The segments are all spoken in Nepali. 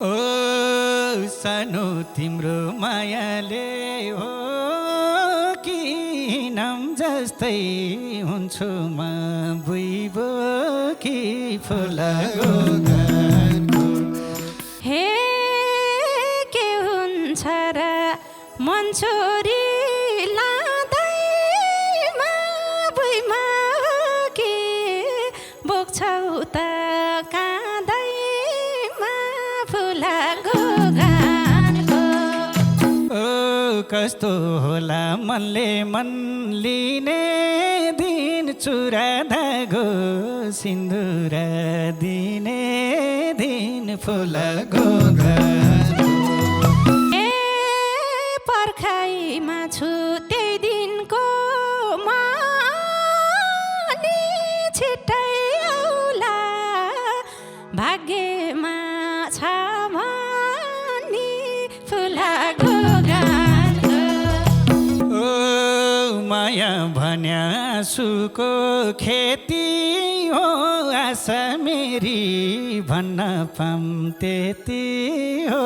ओ सानो तिम्रो मायाले हो कि नाम जस्तै हुन्छु म बुइबो कि फुलाको घरको। हे के हुन्छ र मन छोरी लाँदैमा बुइमा के बोक्छौ त काँदैमा फुलाको गानको। ओ कस्तो होला मनले मन लिने दिन, चुरा धागो सिन्दुर दिने दिन फुलाको घरको। ए पर्खाइमा छु त्यही दिनको म नि छिट्टै आउला भाग्यमा छ भनी फुलाको गानको। ओ माया भन्या आँसुको खेती हो, आशा मेरी भन्न पाम त्यति हो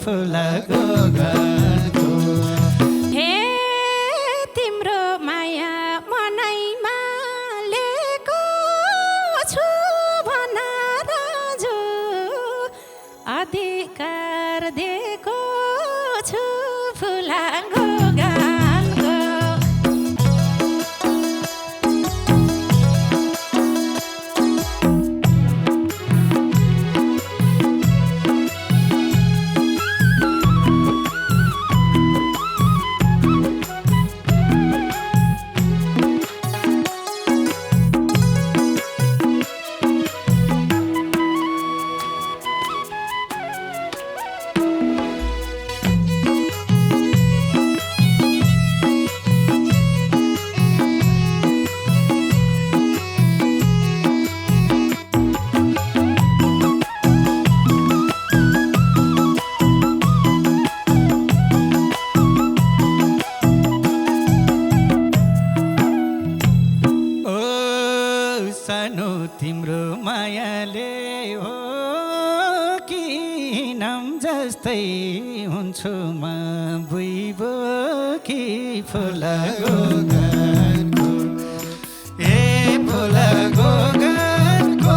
फुलाको घरको। हे तिम्रो माया मनैमा लिएको छु भन राजु, अधिकार दिएको छु फुलाको गानको। सानो तिम्रो मायाले हो कि नाम जस्तै हुन्छु म बुइबो कि फुलाको घरको। ए फुलाको घरको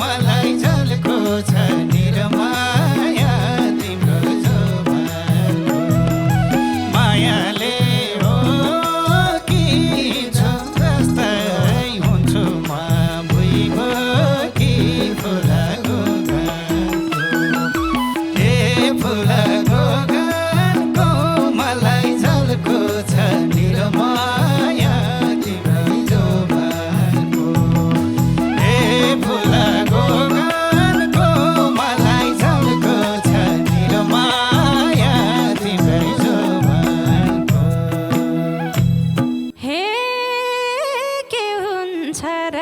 मलाई झल्को छ निरमाया तिम्रो जोबानको। मायाले हो कि झन् जस्तै हुन्छु म बुइबो कि फुलाको घरको। ए फुलाको घरको मलाई झल्को छ निरमाया तिम्रो जोबानको। ए फुलाको घरको मलाई झल्को छ निरमाया तिम्रो जोबानको। हे के हुन्छ र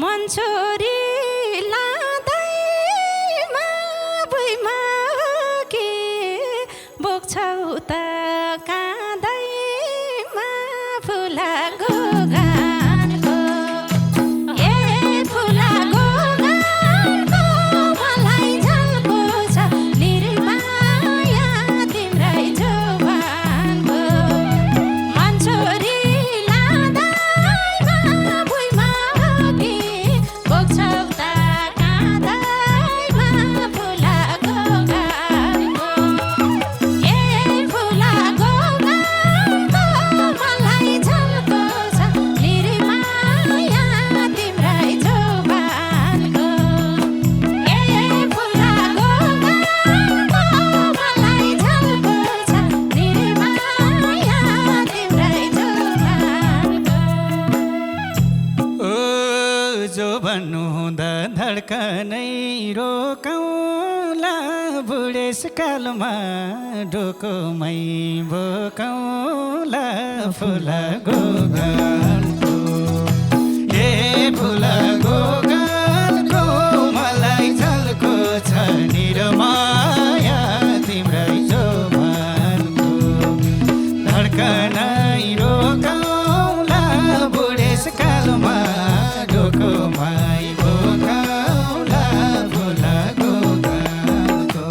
मन छोरी लाँदैमा बुइमा के बोक्छौ त काँदैमा फुलाको गानको। ए फुलाको गानको मलाई झल्को छ निरमाया तिम्रै जोबानको। मन छोरी लाँदैमा बुइमा के बोक्छौ त काँदैमा फुलाको गानको। ए फुलाको गानको मलाई झल्को छ निरमाया तिम्रै जोबानको। ए फुलाको गानको मलाई झल्को छ निरमाया तिम्रै जोबानको। ओ जो भन्नुहुँदा धड्कनै रोकौँला, बुढेसकालमा डोकोमै बोकौँला फुलाको घरको। ए फुलाको घरको मलाई झल्को छ निरमाया तिम्रै जोबानको। धड्कनै रोकौँला, बुढेसकालमा डोकोमै बोकौँला फुलाको घरको।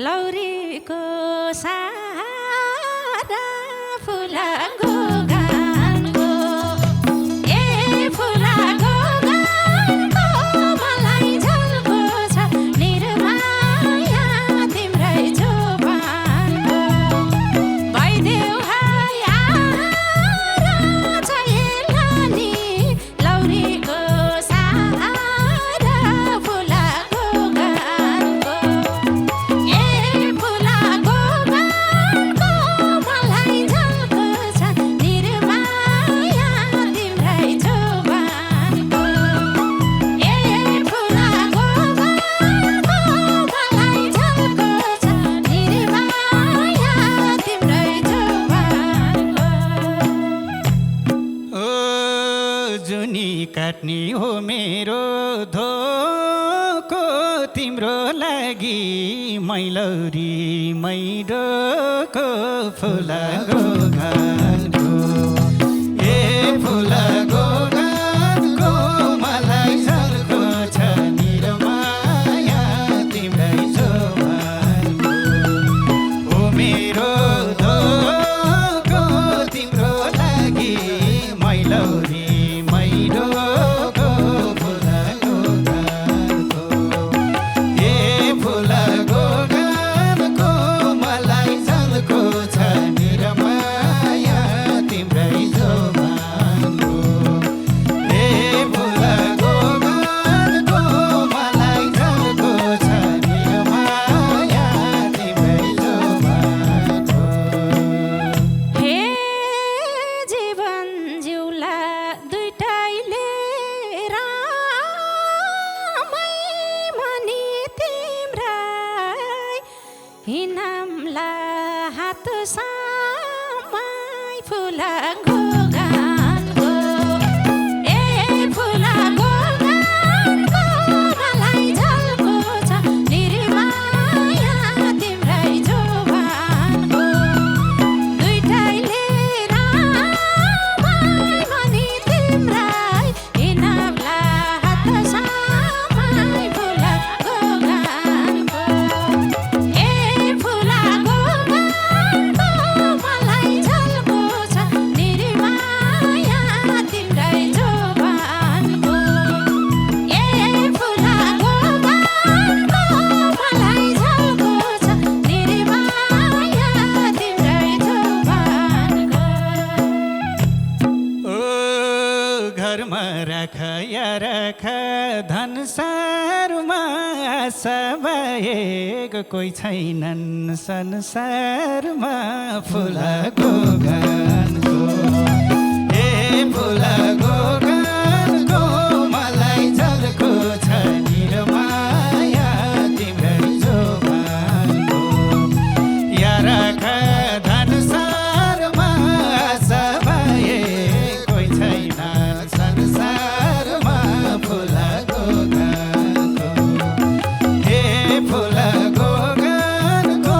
लौरीको सारा फुलाको गानको ए फुलाको गानको मलाई झल्को छ निर्माया तिम्रै जोबानको भइदेऊ हाय नि लौरीको सारा फुलाको गानको ए फुलाको गानको मलाई झल्को छ निर्माया तिम्रै जोबानको ए फुलाको गानको मलाई झल्को छ निर्माया तिम्रै जोबानको ओ जुनी काट्ने हो मेरो धोको तिम्रो लागि मैलौरी मैडोको फुलाको गानको ए फुलाको गानको मलाई झल्को छ निरमाया तिम्रै जोबानको ओ मेरो धोको तिम्रो लागि मैलौरी मैडोको फुलाको गानको ए फुलाको गानको मलाई झल्को छ निरमाया तिम्रै जोबानको ए फुलाको गानको मलाई झल्को छ निरमाया तिम्रै जोबानको हे जीवन जिउला दुईटैले रामै मनी तिम्रै हिनामला हात सामाई फुलाको गानको ए फुलाको गानको मलाई झल्को छ निर्माया तिम्रै जोबानको दुईटैले रामै मनी तिम्रै हिनामला हात सामाई फुलाको गानको ए फुलाको गानको मलाई झल्को छ निर्माया तिम्रै जोबानको ए फुलाको गानको मलाई झल्को छ निर्माया तिम्रै जोबानको ओ घरमा राख या राख धन सारमा सबैको कोही छैनन् संसारमा फुलाको गानको ए फुलाको गानको मलाई झल्को छ निरमाया तिम्रै जोबानको या राख धन सारमा सबै कोही छैन संसारमा फुलाको गानको ए फुलाको गानको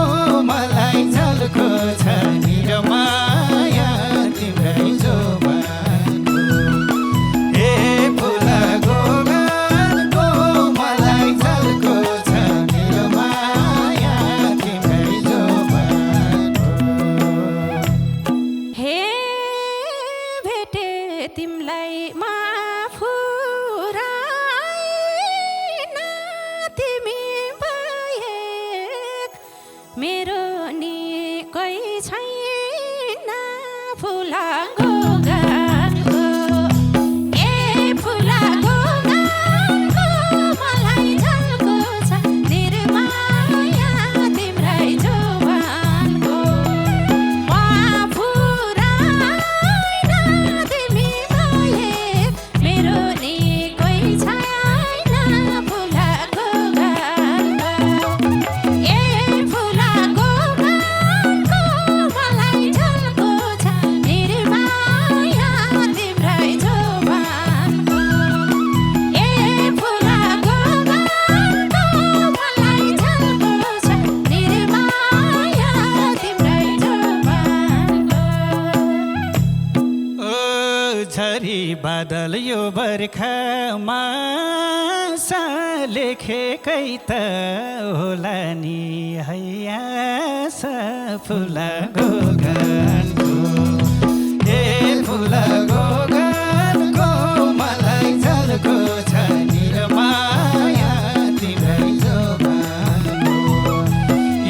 मलाई झल्को छ निरमाया तिम्रै जोबानको ए फुलाको गानको मलाई झल्को छ निरमाया तिम्रै जोबानको हे भेटे तिमलाई माफुराइन तिमी बाहेक मेरो नि कोही छैन फुलाको गानको ए फुलाको गानको मलाई झल्को छ निर्माया तिम्रै जोबानको माफुराइन तिमी बाहेक मेरो नि कोही छैन फुलाको गानको ए फुलाको गानको मलाई झल्को छ निर्माया तिम्रै जोबानको ए फुलाको गानको मलाई झल्को छ निर्माया तिम्रै जोबानको ओ झरी बादल यो बर्खामा साले लेखेकै त होला नि हैया फुलको गानको ए फुलको गानको मलाई झल्को छ निरमाया तिम्रै जोबानको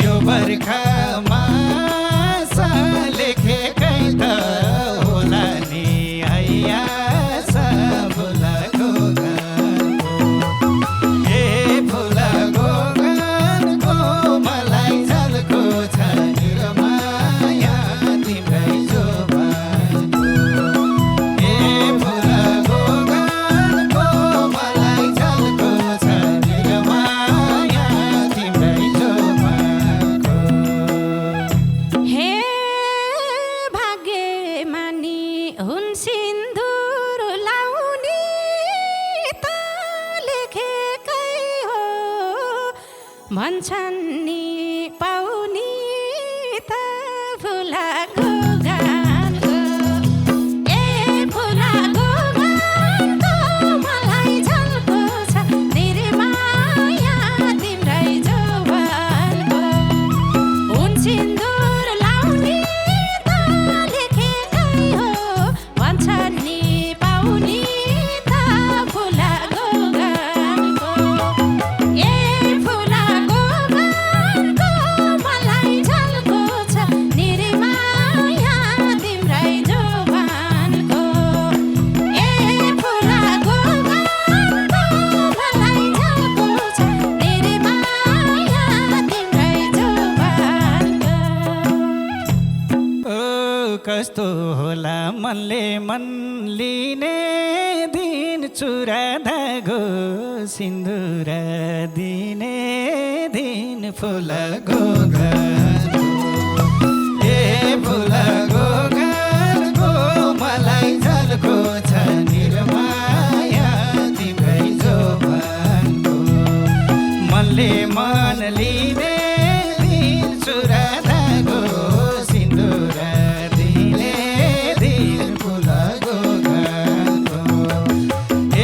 यो बर्खामा लेखेकै त होला नि हैया फुलको गानको ए फुलको गानको मलाई झल्को छ निरमाया तिम्रै जोबानको ए फुलको गानको मलाई झल्को छ निरमाया तिम्रै जोबानको हे भाग्यमानी हुन् सिन्दुर लाउने त लेखेकै हो भन्छन् नि पाउने त फुलको गानको ए फुलको गानको मलाई झल्को छ निरमाया तिम्रै जोबानको हुन् सिन्दुर लाउने त लेखेकै हो भन्छन् नि पाउने त फुलको गानको ए फुलको गानको मलाई झल्को छ निरमाया तिम्रै जोबानको ए फुलको गानको मलाई झल्को छ निरमाया तिम्रै जोबानको ओ कस्तो होला मनले मन लिने दिन चुरा धागो सिन्दुर दिने दिन फुलको गानको ए फुलको गानको मलाई झल्को छ निरमाया तिम्रै जोबानको मनले मन लिने दिन चुरा धागो सिन्दुर दिने दिन फुलको गानको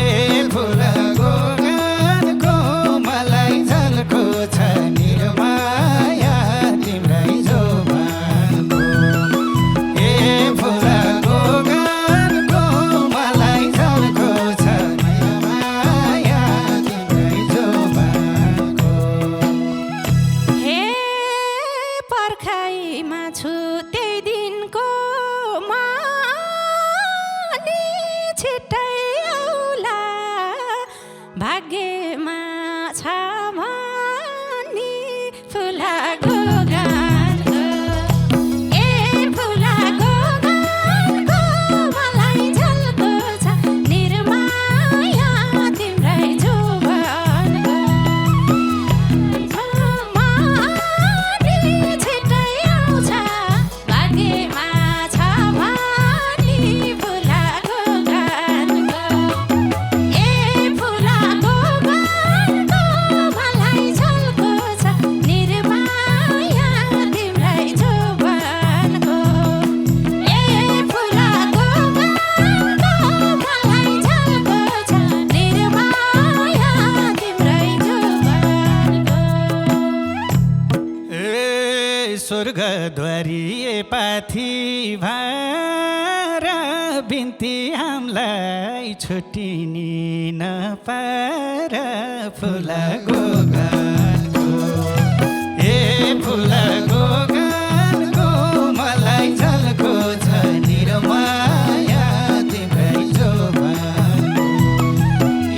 ए फुलको गानको मलाई झल्को छ निरमाया तिम्रै जोबानको ए फुलको गानको मलाई झल्को छ निरमाया तिम्रै जोबानको हे पर्खाइमा छु त्यही दिनको मानी छिट्टै आउला भाग्यमा छ भनी फुलको गानको ए फुलको गानको मलाई झल्को छ निरमाया तिम्रै जोबानको मानी छिट्टै आउँछ भाग्यमा छ भनी फुलको गानको ए फुलको गानको मलाई झल्को छ निरमाया तिम्रै जोबानको ए फुलको गानको मलाई झल्को छ निरमाया तिम्रै जोबानको ए स्वर्गद्वारी पाथी भार बिन्ती हामीलाई छुट्टिनी नपार फुलको गानको ए फुलको गानको मलाई झल्को छ निरमाया तिम्रै जोबानको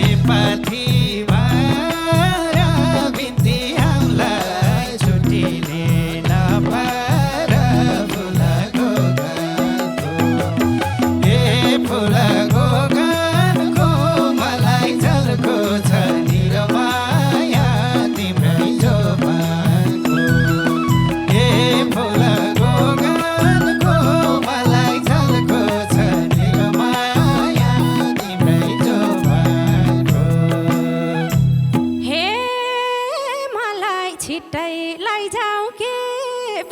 ए पाथी भार बिन्ती हामीलाई छुट्टिने नपार फुलको गानको ए फुलको गानको मलाई झल्को छ निरमाया तिम्रै जोबानको ए फुलको गानको मलाई झल्को छ निरमाया तिम्रै जोबानको हे मलाई छिट्टै लैजाऊ के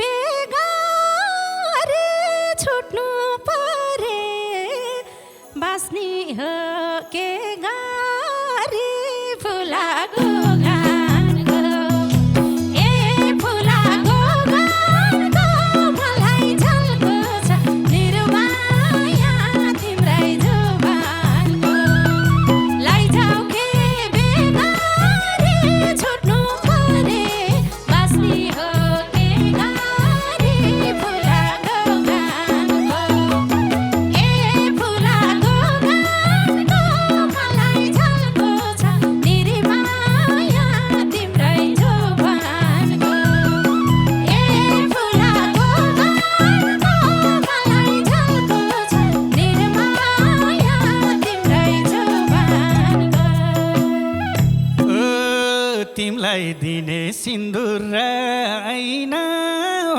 बेगारे छुट्नु परे बाँच्ने हो के गारी फुलको तिमलाई दिने सिन्दुर र ऐना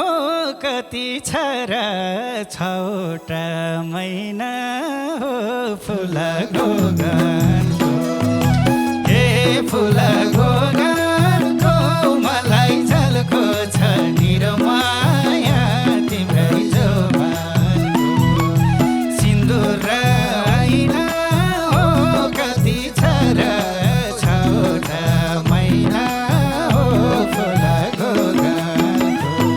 हो कति छ र छवटा मैना हो फुल गोगनको हे फुल गोगनको मलाई झल्को छ निरमाया तिम्रै जोबानको सिन्दुर र ऐना हो कति छ र छवटा मैना हो फुल गोगनको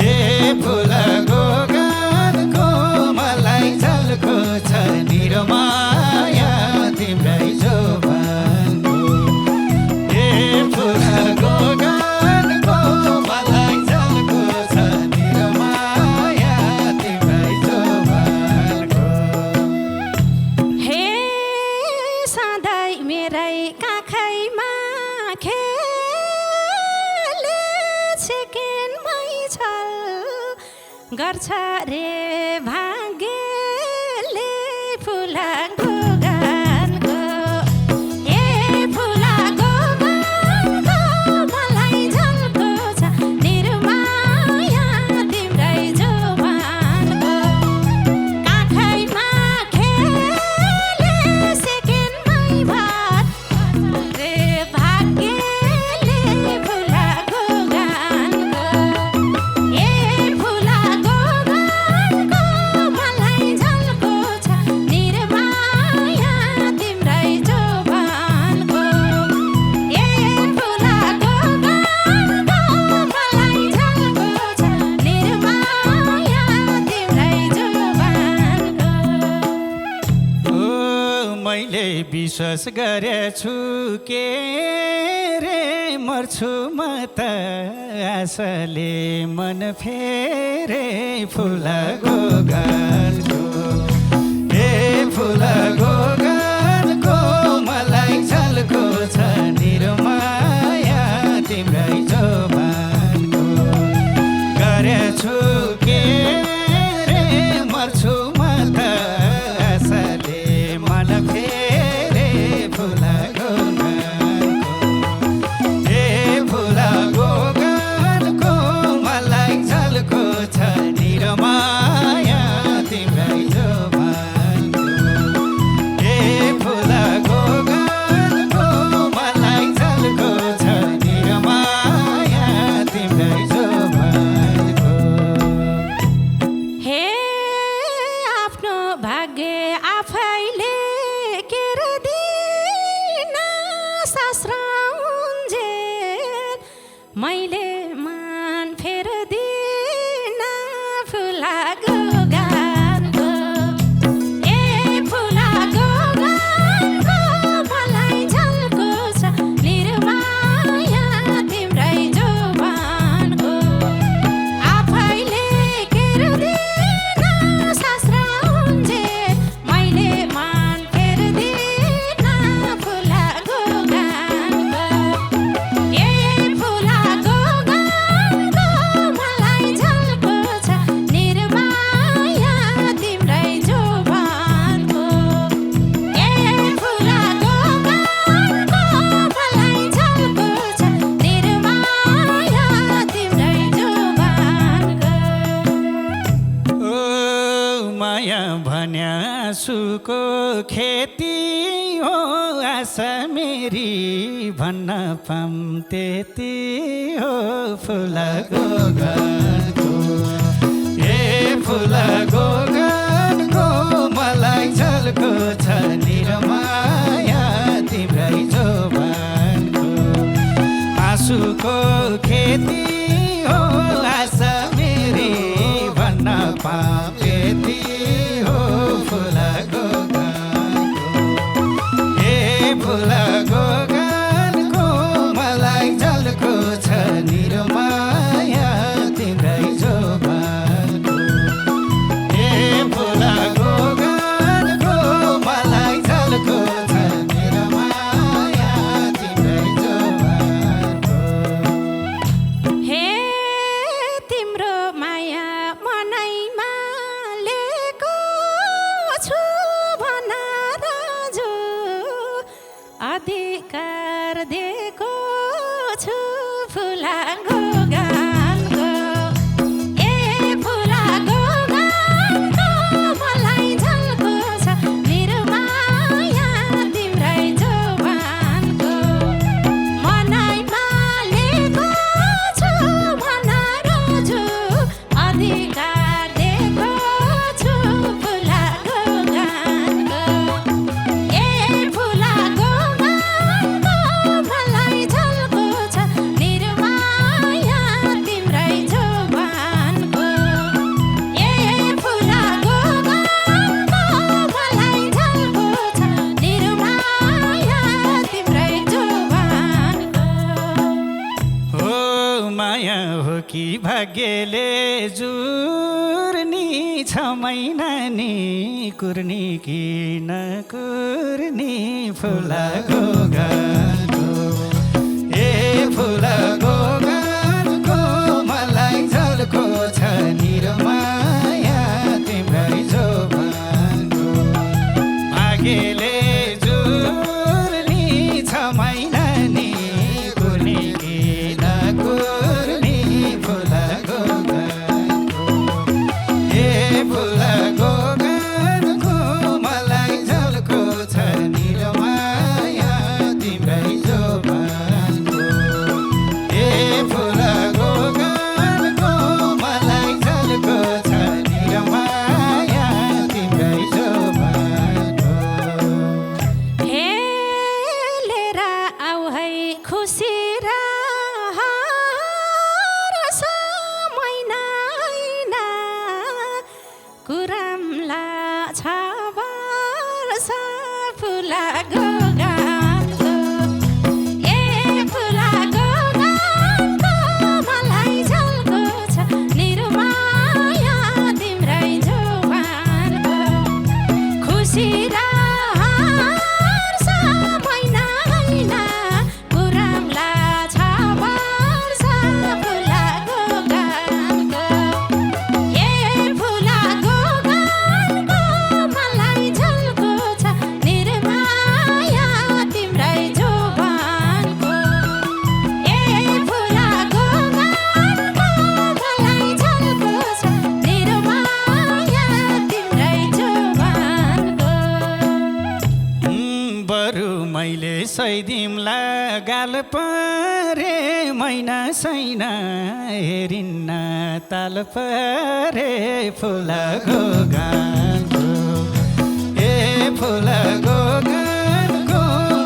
हे फुल गोगनको मलाई झल्को छ निरमाया तिम्रै जोबानको हे फुल गोगनको मलाई झल्को छ निरमाया तिम्रै जोबानको हे सधैँ मेरै काखैमा खेले सेकेन्डमै छल गर्छ रे भाग्यले फुल गोगनको हे फुल गोगनको मलाई झल्को छ निरमाया तिम्रै जोबानको काखैमा खेले सेकेन्डमै भात रे भाग्यले फुल गोगनको हे फुल गोगनको मलाई झल्को छ निरमाया तिम्रै जोबानको हे फुल गोगनको मलाई झल्को छ निरमाया तिम्रै जोबानको ओ मैले विश्वास गरेछु के रे मर्छु म त आशाले मन फेरे फुल गोगनको हे फुल गोगनको मलाई झल्को छ निरमाया तिम्रै जोबानको गरेछु के रे मर्छु म त आशाले मन फेरे फुल गोगनको हे फुल गोगनको मलाई झल्को छ निरमाया तिम्रै जोबानको हे फुल गोगनको मलाई झल्को छ निरमाया तिम्रै जोबानको हे आफ्नो भाग्य आफैले केर दिन शास्त्र हुन्जेल मैले मान फेर दिन फुल गोगनको हे फुल गोगनको मलाई झल्को छ निरमाया तिम्रै जोबानको आफैले केर दिन शास्त्र हुन्जेल मैले मान फेर दिन फुल गोगनको हे फुल गोगनको मलाई झल्को छ निरमाया तिम्रै जोबानको हे फुल गोगनको मलाई झल्को छ निरमाया तिम्रै जोबानको ओ माया भन्या आँसुको खेती हो आशा मेरी भन्न पाम त्यति हो फुल गोगनको हे फुल गोगनको मलाई झल्को छ निरमाया तिम्रै जोबानको आँसुको खेती हो आशा मेरी भन्न पाम त्यति हो फुल गोगनको हे फुल गोगनको मलाई झल्को छ निरमाया तिम्रै जोबानको हे फुल गोगनको मलाई झल्को छ निरमाया तिम्रै जोबानको हे तिम्रो माया मनैमा छु फुलाको गानको ए फुलाको गानको मलाई झल्को छ मेरो माया तिम्रै जोबानको मनै मालेको छु मन रोजु अधिकार दिएको छु फुलाको गानको ए फुलाको गानको मलाई झल्को छ मेरो माया तिम्रै जोबानको ए फुलाको गानको मलाई झल्को छ मेरो माया तिम्रै जोबानको हो माया हो कि भाग्यले जुर्नी छ महिना नि कुर्नी कि नकुर्नी फुलाको गानको ए फुलाको गानको मलाई झल्को छ निरो माया तिम्रै जोबानको भाग्यले जुर्नी छ महिना नि कुर्नी कि नकुर्नी फुलाको गानको ए फुलाको गानको मलाई झल्को छ निरो माया तिम्रै जोबानको ए फुलाको गानको मलाई झल्को छ निरो माया तिम्रै जोबानको हेलेर आऊ है खुसी र हरस मैना ऐना कुराम्ला छ वर्ष फुलाको गानको ए फुलाको गानको मलाई झल्को छ निरो माया तिम्रै जोबानको खुसी र हर्ष मैना ऐना कुराम्ला छ वर्ष फुलाको गानको ए फुलाको गानको मलाई झल्को छ निरो माया तिम्रै जोबानको ए फुलाको गानको मलाई झल्को छ निरो माया तिम्रै जोबानको बरु मैले सैदिमला गाल परे मैना सैना हेरिन्न ताल परे फुलाको गानको ए फुलाको गानको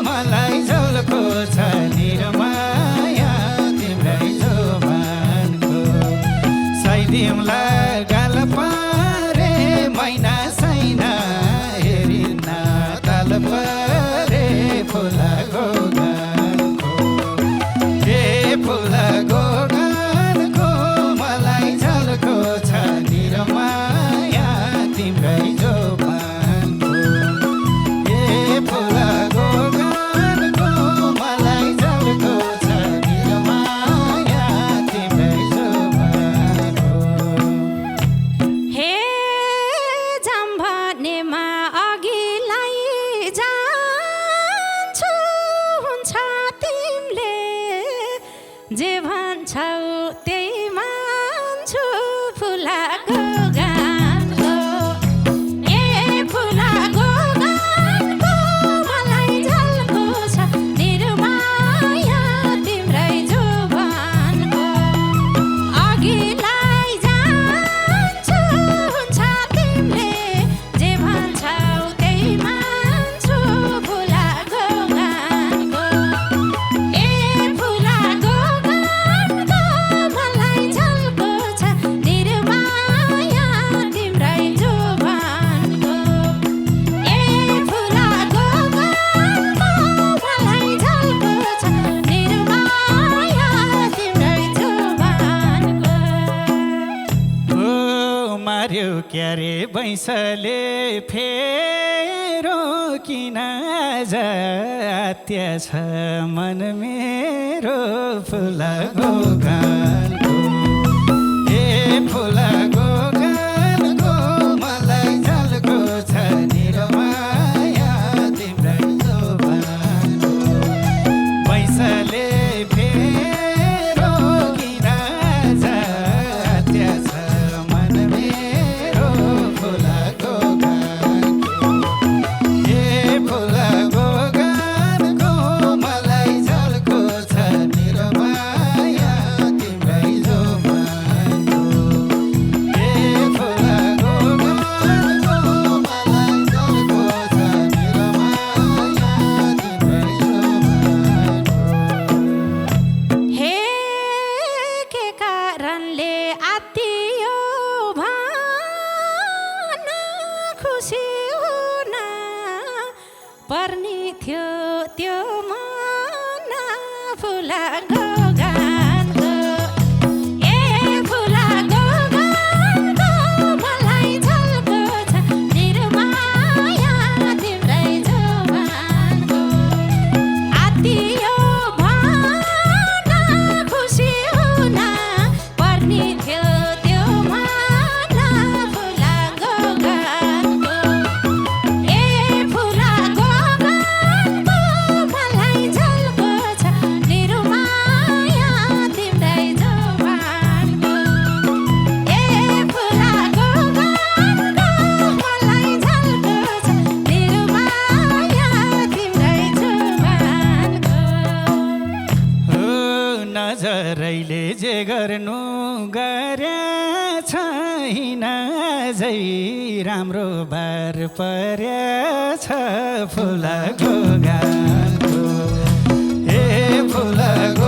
मलाई झल्को छ निरो माया तिम्रै जोबानको सैदिमला गाल परे मैना सैना हेरिन्न ताल परे फुलाको गानको ए फुलाको गानको मलाई झल्को छ निरो माया तिम्रै जोबानको ए फुलाको गानको मलाई झल्को छ निरो माया तिम्रै जोबानको हे जम्भनेमा अघिलाई जान्छु हुन्छ तिमीले जे भन्छौ त्यही मान्छु फुलाको गानको ए फुलाको गानको मलाई झल्को छ निरो माया तिम्रै जोबानको अघिलाई जान्छु हुन्छ तिमीले जे भन्छौ त्यही मान्छु फुलाको गानको ए फुलाको गानको मलाई झल्को छ निरो माया तिम्रै जोबानको ए फुलाको गानको मलाई झल्को छ निरो माया तिम्रै जोबानको हो मार्यो क्यारे बैंसले फेरो किन आज आत्या छ मन मेरो फुलाको गानको ए फुलाको गानको मलाई झल्को छ निरो माया तिम्रै जोबानको बैंसले फेरो नजरैले जे गर्नु गरेछ हिनाजै राम्रो बार परेछ फुलको गानको ए फुलको